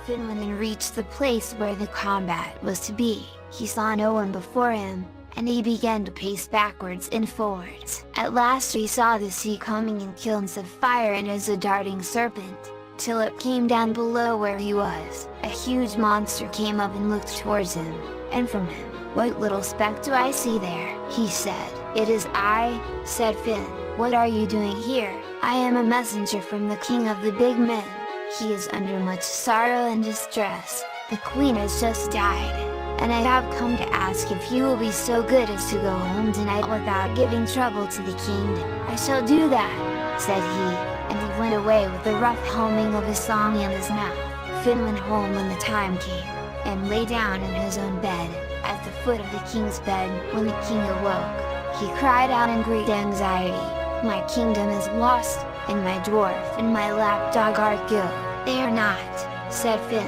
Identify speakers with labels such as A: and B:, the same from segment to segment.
A: Fin went and reached the place where the combat was to be. He saw no one before him, and he began to pace backwards and forwards. At last he saw the sea coming in kilns of fire and as a darting serpent, till it came down below where he was. A huge monster came up and looked towards him, and from him, "What little speck do I see there?" he said. "It is I," said Fin. "What are you doing here?" "I am a messenger from the king of the big men. He is under much sorrow and distress. The queen has just died, and I have come to ask if you will be so good as to go home tonight without giving trouble to the king." "I shall do that," said he, and he went away with the rough humming of a song in his mouth. Fin went home when the time came, and lay down in his own bed, at the foot of the king's bed. When the king awoke, he cried out in great anxiety, "My kingdom is lost, and my dwarf and my lapdog are killed." "They are not," said Fin.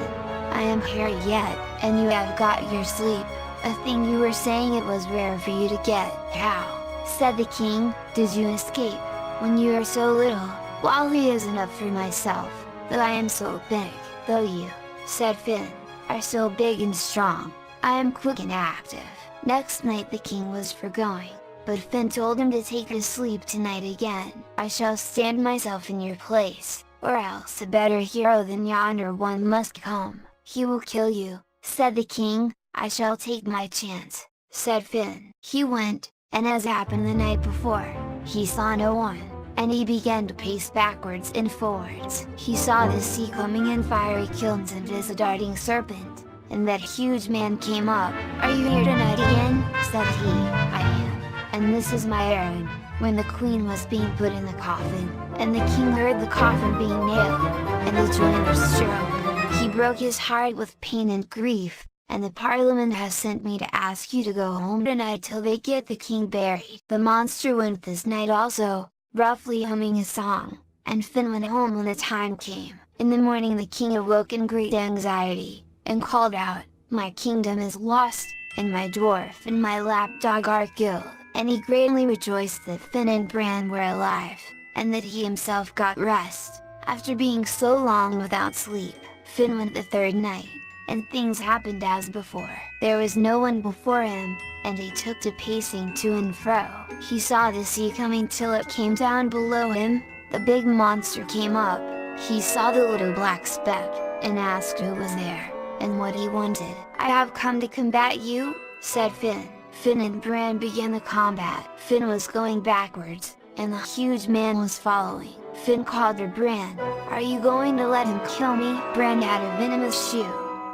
A: "I am here yet, and you have got your sleep, a thing you were saying it was rare for you to get." "How," said the king, "did you escape, when you are so little?" "While he is enough for myself, though I am so big." "Though you," said Fin, "are so big and strong, I am quick and active." Next night the king was for going, but Fin told him to take his sleep tonight again. "I shall stand myself in your place, or else a better hero than yonder one must come. He will kill you," said the king. "I shall take my chance," said Fin. He went, and as happened the night before, he saw no one, and he began to pace backwards and forwards. He saw the sea coming in fiery kilns and as a darting serpent, and that huge man came up. "Are you here tonight again?" said he. "I am, and this is my errand." When the queen was being put in the coffin, and the king heard the coffin being nailed, and the joiner stroke, he broke his heart with pain and grief, "And the parliament has sent me to ask you to go home tonight till they get the king buried." The monster went this night also, roughly humming a song, and Fin went home when the time came. In the morning the king awoke in great anxiety, and called out, "My kingdom is lost, and my dwarf and my lapdog are killed." And he greatly rejoiced that Fin and Bran were alive, and that he himself got rest, after being so long without sleep. Fin went the third night, and things happened as before. There was no one before him, and he took to pacing to and fro. He saw the sea coming till it came down below him. The big monster came up. He saw the little black speck, and asked who was there, and what he wanted. "I have come to combat you," said Fin. Fin and Bran began the combat. Fin was going backwards, and the huge man was following. Fin called to Bran, "Are you going to let him kill me?" Bran had a venomous shoe,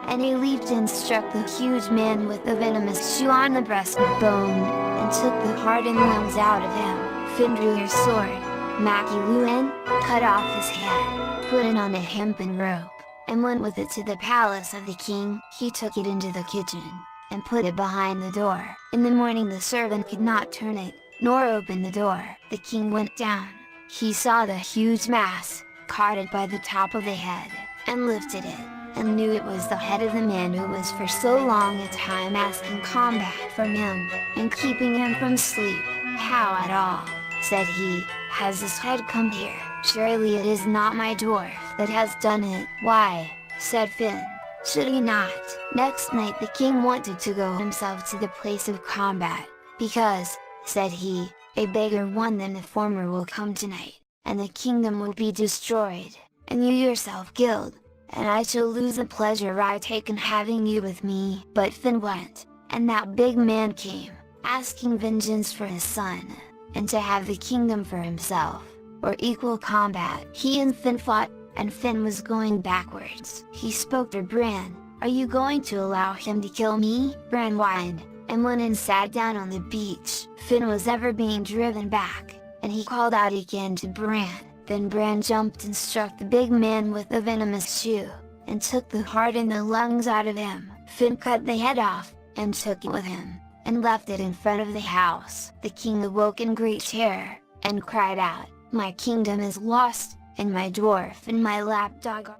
A: and he leaped and struck the huge man with the venomous shoe on the breastbone, and took the heart and lungs out of him. Fin drew his sword, Maki Luen, cut off his head, put it on a hempen rope, and went with it to the palace of the king. He took it into the kitchen, and put it behind the door. In the morning the servant could not turn it, nor open the door. The king went down. He saw the huge mass, caught it by the top of the head, and lifted it, and knew it was the head of the man who was for so long a time asking combat from him, and keeping him from sleep. "How at all," said he, "has this head come here? Surely it is not my dwarf that has done it." "Why," said Fin, "should he not?" Next night the king wanted to go himself to the place of combat, "Because," said he, "a bigger one than the former will come tonight, and the kingdom will be destroyed, and you yourself killed, and I shall lose the pleasure I take in having you with me." But Fin went, and that big man came, asking vengeance for his son, and to have the kingdom for himself, or equal combat. He and Fin fought, and Fin was going backwards. He spoke to Bran, "Are you going to allow him to kill me?" Bran whined, and went and sat down on the beach. Fin was ever being driven back, and he called out again to Bran. Then Bran jumped and struck the big man with the venomous shoe, and took the heart and the lungs out of him. Fin cut the head off, and took it with him, and left it in front of the house. The king awoke in great terror, and cried out, "My kingdom is lost, and my dwarf and my lapdog are..."